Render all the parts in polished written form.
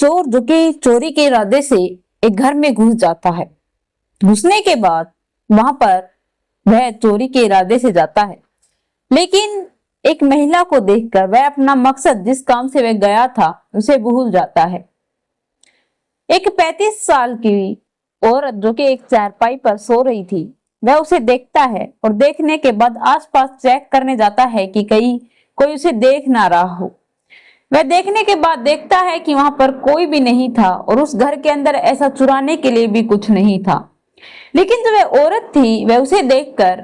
चोर जो कि चोरी के इरादे से एक घर में घुस जाता है। घुसने के बाद वहां पर वह चोरी के इरादे से जाता है, लेकिन एक महिला को देखकर वह अपना मकसद, जिस काम से वह गया था, उसे भूल जाता है। एक 35 साल की औरत जो कि एक चारपाई पर सो रही थी, वह उसे देखता है और देखने के बाद आसपास चेक करने जाता है कि कहीं कोई उसे देख ना रहा हो। वह देखने के बाद देखता है कि वहां पर कोई भी नहीं था और उस घर के अंदर ऐसा चुराने के लिए भी कुछ नहीं था। लेकिन जो वह औरत थी, वह उसे देखकर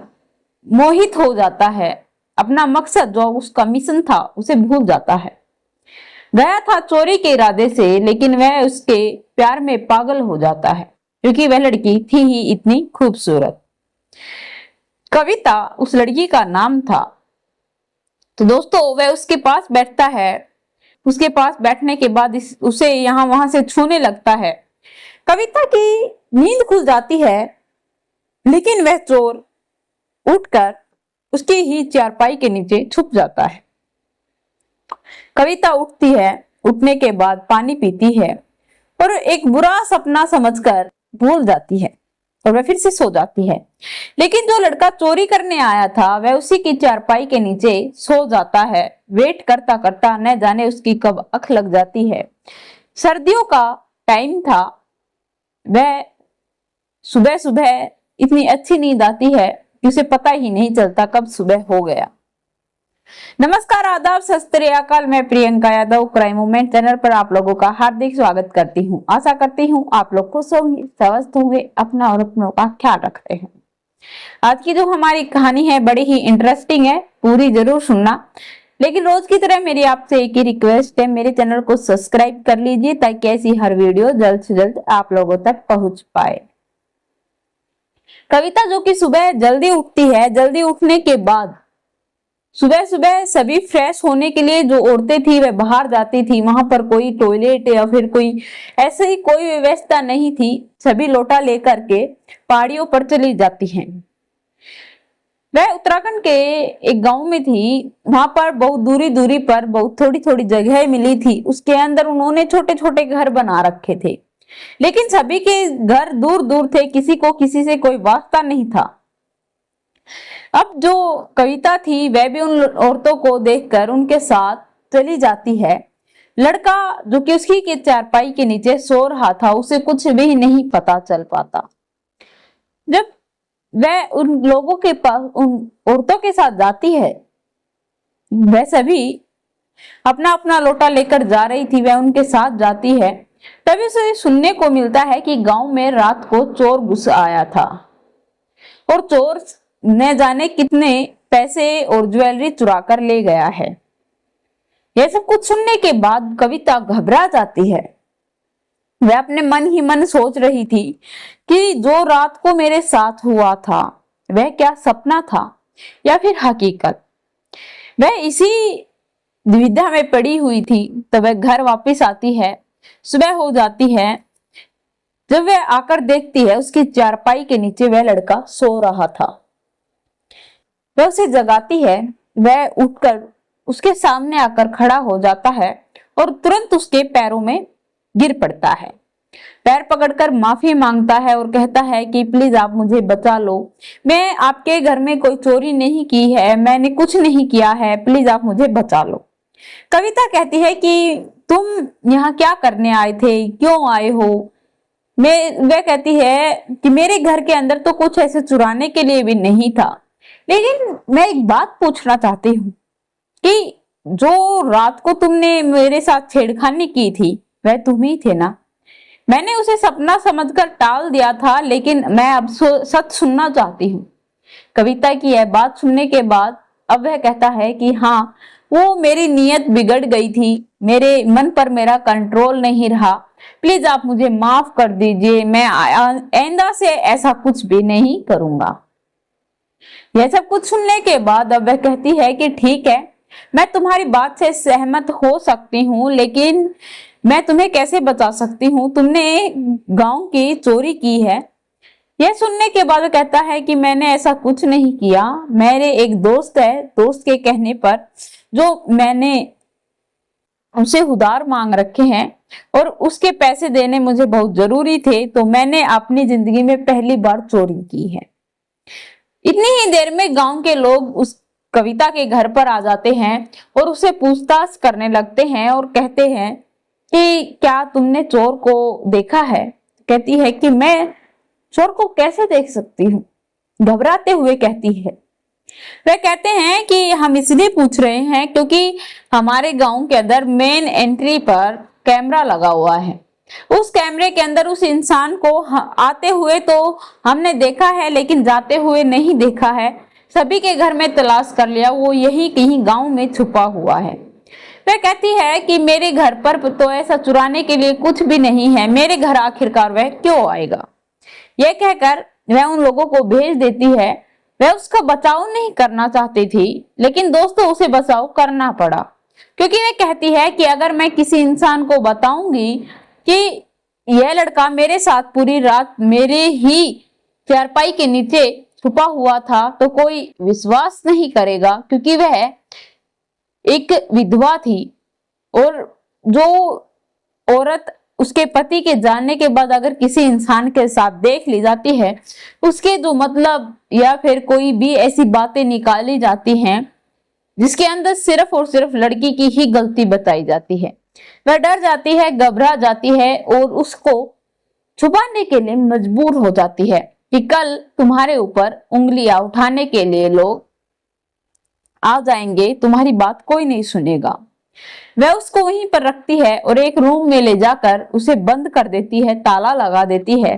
मोहित हो जाता है। अपना मकसद, जो उसका मिशन था, उसे भूल जाता है। गया था चोरी के इरादे से, लेकिन वह उसके प्यार में पागल हो जाता है, क्योंकि वह लड़की थी ही इतनी खूबसूरत। कविता उस लड़की का नाम था। तो दोस्तों, वह उसके पास बैठता है। उसके पास बैठने के बाद उसे यहां वहां से छूने लगता है। कविता की नींद खुल जाती है, लेकिन वह चोर उठकर उसकी ही चारपाई के नीचे छुप जाता है। कविता उठती है। उठने के बाद पानी पीती है और एक बुरा सपना समझकर भूल जाती है और वह फिर से सो जाती है। लेकिन जो लड़का चोरी करने आया था, वह उसी की चारपाई के नीचे सो जाता है। वेट करता करता न जाने उसकी कब आंख लग जाती है। सर्दियों का टाइम था। वह सुबह सुबह इतनी अच्छी नींद आती है कि उसे पता ही नहीं चलता कब सुबह हो गया। नमस्कार, आदाब, सत श्री अकाल। मैं Priyanka Yadav crime movement channel पर आप लोगों का हार्दिक स्वागत करती हूँ। आशा करती हूँ आप लोग खुश होंगे, स्वस्थ होंगे, अपना और अपनों का ख्याल रखते हैं। आज की जो हमारी कहानी है बड़ी ही इंटरेस्टिंग है, पूरी जरूर सुनना। लेकिन रोज की तरह मेरी आपसे एक ही रिक्वेस्ट है, मेरे चैनल को सब्सक्राइब कर लीजिए ताकि ऐसी हर वीडियो जल्द से जल्द आप लोगों तक पहुंच पाए। कविता जो कि सुबह जल्दी उठती है। जल्दी उठने के बाद सुबह सुबह सभी फ्रेश होने के लिए जो औरतें थी वह बाहर जाती थी। वहां पर कोई टॉयलेट या फिर कोई ऐसे ही कोई व्यवस्था नहीं थी। सभी लोटा लेकर के पहाड़ियों पर चली जाती हैं। वह उत्तराखंड के एक गांव में थी। वहां पर बहुत दूरी दूरी पर बहुत थोड़ी थोड़ी जगह मिली थी। उसके अंदर उन्होंने छोटे छोटे घर बना रखे थे, लेकिन सभी के घर दूर दूर थे, किसी को किसी से कोई वास्ता नहीं था। अब जो कविता थी वह भी उन औरतों को देखकर उनके साथ चली जाती है। लड़का जो कि उसकी के चारपाई के नीचे सो रहा था, उसे कुछ भी नहीं पता चल पाता। जब वह उन लोगों के पास, उन औरतों के साथ जाती है, वह सभी अपना अपना लोटा लेकर जा रही थी, वह उनके साथ जाती है। तभी उसे सुनने को मिलता है कि गांव में रात को चोर घुस आया था और चोर न जाने कितने पैसे और ज्वेलरी चुरा कर ले गया है। यह सब कुछ सुनने के बाद कविता घबरा जाती है। वह अपने मन ही मन सोच रही थी कि जो रात को मेरे साथ हुआ था वह क्या सपना था या फिर हकीकत। वह इसी दुविधा में पड़ी हुई थी। तब वह घर वापस आती है। सुबह हो जाती है। जब वह आकर देखती है, उसकी चारपाई के नीचे वह लड़का सो रहा था। वह उसे जगाती है। वह उठकर उसके सामने आकर खड़ा हो जाता है और तुरंत उसके पैरों में गिर पड़ता है। पैर पकड़कर माफी मांगता है और कहता है कि प्लीज आप मुझे बचा लो, मैं आपके घर में कोई चोरी नहीं की है, मैंने कुछ नहीं किया है, प्लीज आप मुझे बचा लो। कविता कहती है कि तुम यहाँ क्या करने आए थे, क्यों आए हो। वह कहती है कि मेरे घर के अंदर तो कुछ ऐसे चुराने के लिए भी नहीं था, लेकिन मैं एक बात पूछना चाहती हूँ कि जो रात को तुमने मेरे साथ छेड़खानी की थी वह तुम ही थे ना। मैंने उसे सपना समझकर टाल दिया था, लेकिन मैं अब सच सुनना चाहती हूँ। कविता की यह बात सुनने के बाद अब वह कहता है कि हाँ, वो मेरी नीयत बिगड़ गई थी, मेरे मन पर मेरा कंट्रोल नहीं रहा, प्लीज आप मुझे माफ कर दीजिए, मैं आइंदा से ऐसा कुछ भी नहीं करूंगा। यह सब कुछ सुनने के बाद अब वह कहती है कि ठीक है, मैं तुम्हारी बात से सहमत हो सकती हूँ, लेकिन मैं तुम्हें कैसे बचा सकती हूँ, तुमने गांव की चोरी की है। यह सुनने के बाद वो कहता है कि मैंने ऐसा कुछ नहीं किया, मेरे एक दोस्त है, दोस्त के कहने पर जो मैंने उनसे उधार मांग रखे हैं और उसके पैसे देने मुझे बहुत जरूरी थे, तो मैंने अपनी जिंदगी में पहली बार चोरी की है। इतनी ही देर में गांव के लोग उस कविता के घर पर आ जाते हैं और उसे पूछताछ करने लगते हैं और कहते हैं कि क्या तुमने चोर को देखा है? कहती है कि मैं चोर को कैसे देख सकती हूँ, घबराते हुए कहती है। वे कहते हैं कि हम इसलिए पूछ रहे हैं क्योंकि हमारे गांव के अंदर मेन एंट्री पर कैमरा लगा हुआ है। उस कैमरे के अंदर उस इंसान को आते हुए तो हमने देखा है, लेकिन जाते हुए नहीं देखा है। सभी के घर में तलाश कर लिया, वो यही कहीं गांव में छुपा हुआ है। वह कहती है कि मेरे घर पर तो ऐसा चुराने के लिए कुछ भी नहीं है, मेरे घर आखिरकार वह क्यों आएगा? यह कहकर वह उन लोगों को भेज देती है। वह उसका बचाव नहीं करना चाहती थी, लेकिन दोस्तों उसे बचाव करना पड़ा, क्योंकि वह कहती है कि अगर मैं किसी इंसान को बताऊंगी कि यह लड़का मेरे साथ पूरी रात मेरे ही चारपाई के नीचे छुपा हुआ था, तो कोई विश्वास नहीं करेगा, क्योंकि वह एक विधवा थी। और जो औरत उसके पति के जानने के बाद अगर किसी इंसान के साथ देख ली जाती है, उसके जो मतलब या फिर कोई भी ऐसी बातें निकाली जाती हैं जिसके अंदर सिर्फ और सिर्फ लड़की की ही गलती बताई जाती है, वह डर जाती है, घबरा जाती है और उसको छुपाने के लिए मजबूर हो जाती है कि कल तुम्हारे ऊपर उंगलियां उठाने के लिए लोग आ जाएंगे, तुम्हारी बात कोई नहीं सुनेगा। वह उसको वहीं पर रखती है और एक रूम में ले जाकर उसे बंद कर देती है, ताला लगा देती है,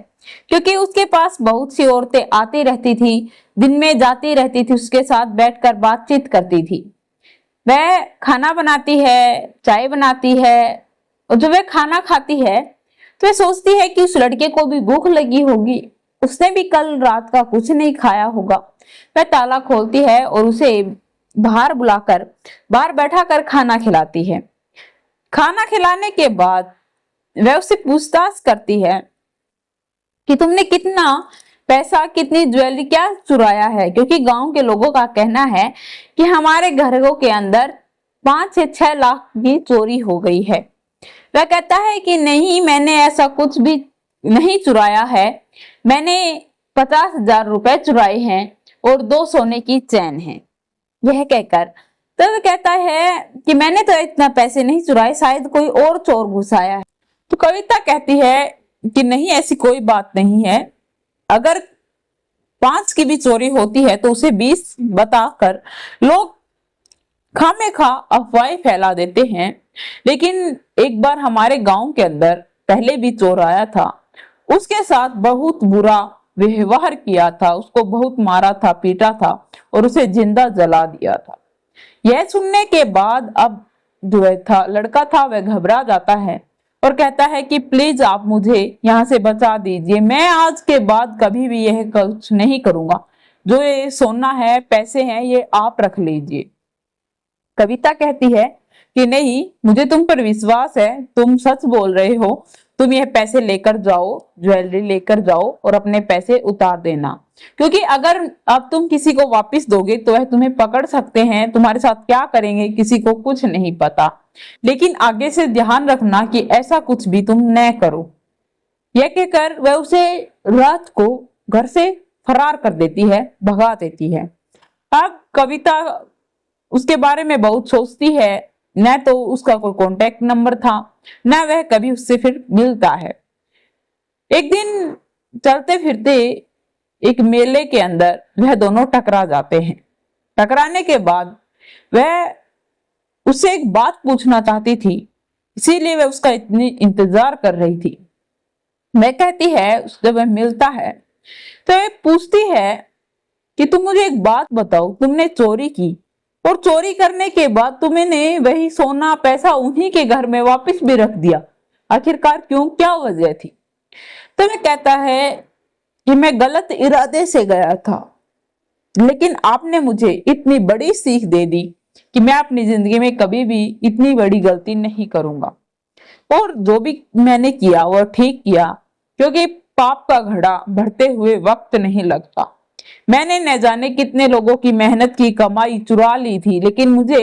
क्योंकि उसके पास बहुत सी औरतें आती रहती थी, दिन में जाती रहती थी, उसके साथ बैठकर बातचीत करती थी। वह खाना बनाती है, चाय बनाती है, और जब वह खाना खाती है तो वह सोचती है कि उस लड़के को भी भूख लगी होगी, उसने भी कल रात का कुछ नहीं खाया होगा। वह ताला खोलती है और उसे बाहर बुलाकर बाहर बैठा कर खाना खिलाती है। खाना खिलाने के बाद वह उससे पूछताछ करती है कि तुमने कितना पैसा, कितनी ज्वेलरी, क्या चुराया है, क्योंकि गांव के लोगों का कहना है कि हमारे घरों के अंदर 5 से 6 लाख की चोरी हो गई है। वह कहता है कि नहीं, मैंने ऐसा कुछ भी नहीं चुराया है, मैंने 50,000 रुपए चुराए हैं और 2 सोने की चैन है। यह कहकर तब कहता है कि मैंने तो इतना पैसे नहीं चुराए, शायद कोई और चोर घुस आया है। तो कविता कहती है कि नहीं, ऐसी कोई बात नहीं है, अगर 5 की भी चोरी होती है तो उसे 20 बताकर लोग खामेखा अफवाहें फैला देते हैं। लेकिन एक बार हमारे गांव के अंदर पहले भी चोर आया था, उसके साथ बहुत बुरा व्यवहार किया था, उसको बहुत मारा था, पीटा था और उसे जिंदा जला दिया था। यह सुनने के बाद अब जो था लड़का था वह घबरा जाता है और कहता है कि प्लीज आप मुझे यहाँ से बचा दीजिए, मैं आज के बाद कभी भी यह कुछ नहीं करूंगा, जो ये सोना है, पैसे हैं, ये आप रख लीजिए। कविता कहती है कि नहीं, मुझे तुम पर विश्वास है, तुम सच बोल रहे हो, तुम यह पैसे लेकर जाओ, ज्वेलरी लेकर जाओ और अपने पैसे उतार देना, क्योंकि अगर अब तुम किसी को वापस दोगे तो वह तुम्हें पकड़ सकते हैं, तुम्हारे साथ क्या करेंगे किसी को कुछ नहीं पता, लेकिन आगे से ध्यान रखना कि ऐसा कुछ भी तुम न करो। यह कहकर वह उसे रात को घर से फरार कर देती है, भगा देती है। अब कविता उसके बारे में बहुत सोचती है, न तो उसका कोई कांटेक्ट नंबर था, न वह कभी उससे फिर मिलता है। एक दिन चलते फिरते एक मेले के अंदर वह दोनों टकरा जाते हैं। टकराने के बाद वह उससे एक बात पूछना चाहती थी, इसीलिए वह उसका इतनी इंतजार कर रही थी। वह कहती है, जब वह मिलता है तो वह पूछती है कि तुम मुझे एक बात बताओ, तुमने चोरी की और चोरी करने के बाद तुमने वही सोना पैसा उन्हीं के घर में वापस भी रख दिया, आखिरकार क्यों, क्या वजह थी? तो वह कहता है कि मैं गलत इरादे से गया था, लेकिन आपने मुझे इतनी बड़ी सीख दे दी कि मैं अपनी जिंदगी में कभी भी इतनी बड़ी गलती नहीं करूंगा, और जो भी मैंने किया वो ठीक किया, क्योंकि पाप का घड़ा भरते हुए वक्त नहीं लगता। मैंने न जाने कितने लोगों की मेहनत की कमाई चुरा ली थी, लेकिन मुझे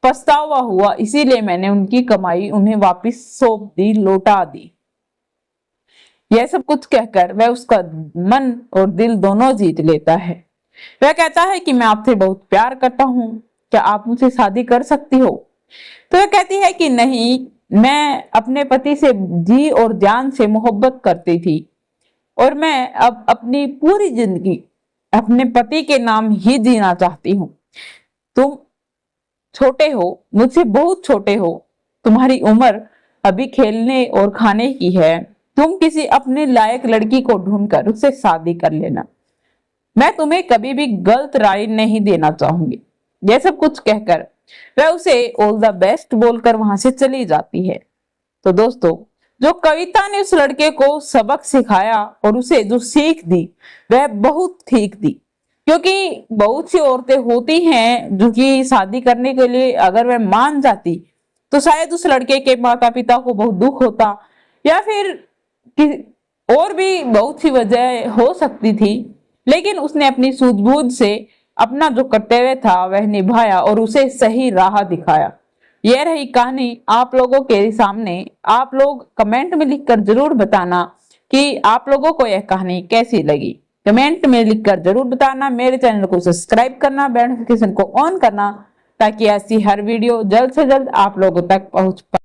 पछतावा हुआ, इसीलिए मैंने उनकी कमाई उन्हें वापस सौंप दी, लौटा दी। यह सब कुछ कहकर वह उसका मन और दिल दोनों जीत लेता है। वह कहता है कि मैं आपसे बहुत प्यार करता हूँ, क्या आप मुझसे शादी कर सकती हो? तो वह कहती है कि नहीं, मैं अपने पति से जी और जान से मोहब्बत करती थी और मैं अब अपनी पूरी जिंदगी अपने पति के नाम ही जीना चाहती हूँ। तुम छोटे हो, मुझसे बहुत छोटे हो, तुम्हारी उम्र अभी खेलने और खाने की है। तुम किसी अपने लायक लड़की को ढूंढकर उससे शादी कर लेना, मैं तुम्हें कभी भी गलत राय नहीं देना चाहूंगी। यह सब कुछ कहकर वह उसे ऑल द बेस्ट बोलकर वहां से चली जाती है। तो दोस्तों, जो कविता ने उस लड़के को सबक सिखाया और उसे जो सीख दी वह बहुत ठीक दी, क्योंकि बहुत सी औरतें होती हैं जो कि शादी करने के लिए अगर वह मान जाती तो शायद उस लड़के के माता पिता को बहुत दुख होता, या फिर और भी बहुत सी वजह हो सकती थी, लेकिन उसने अपनी सूझबूझ से अपना जो कर्तव्य था वह निभाया और उसे सही राह दिखाया। यह रही कहानी आप लोगों के सामने। आप लोग कमेंट में लिखकर जरूर बताना कि आप लोगों को यह कहानी कैसी लगी। कमेंट में लिखकर जरूर बताना। मेरे चैनल को सब्सक्राइब करना, बेल नोटिफिकेशन को ऑन करना, ताकि ऐसी हर वीडियो जल्द से जल्द आप लोगों तक पहुंच पाए।